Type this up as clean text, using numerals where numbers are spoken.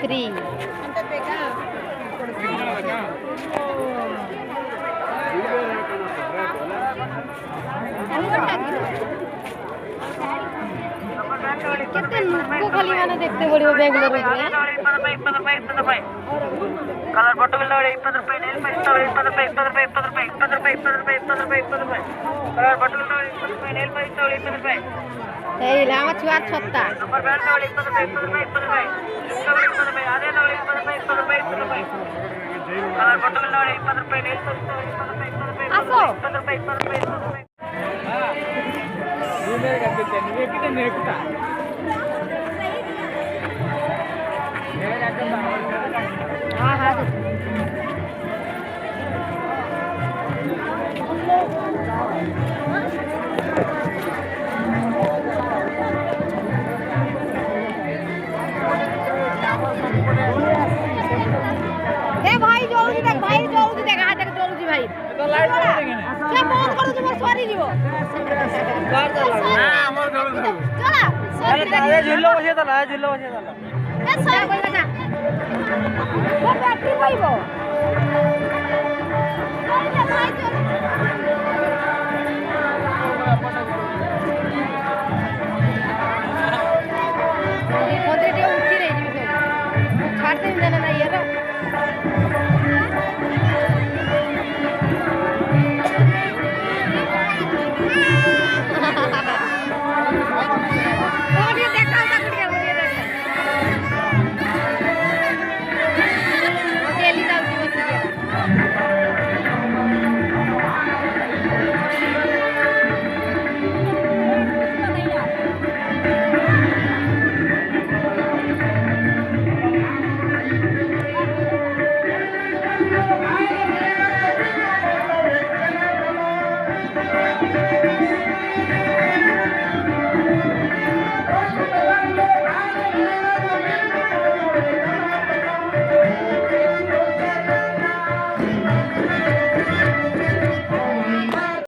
Three. କେତେ ଲୋକ ଖାଲି ମାନେ ଦେଖତେ ପଡିବ ବେଙ୍ଗଲୋରରେ कलर फोटो मिल रहा है 20 रुपए नेल पे 20 रुपए 20 रुपए 20 रुपए 20 रुपए 20 रुपए 20 रुपए 20 रुपए 20 रुपए कलर फोटो मिल रहा है 20 रुपए नेल पे 20 रुपए ଏଇ ଆମ ଛୁଆ ଛତା नंबर बैंड वाले 20 रुपए 20 रुपए 20 रुपए 20 रुपए आधे वाले 20 रुपए 20 रुपए 20 रुपए कलर फोटो मिल रहा है 20 रुपए नेल पे 20 रुपए 20 रुपए 20 रुपए 20 रुपए 20 रुपए हां ये मेरे करते थे ये कितने नेकुता हाँ हाँ भाई जल्दी देख भाई जल्दी देख हाथ देख जल्दी भाई तो लाइट देंगे ना क्या बहुत करू तुम सॉरी जीवो कार चला हां हमर जल्दी चला सॉरी अरे झिल्लो बसे चला झिल्लो बसे चला ए सॉरी बोल ना वो बैटरी पाइबो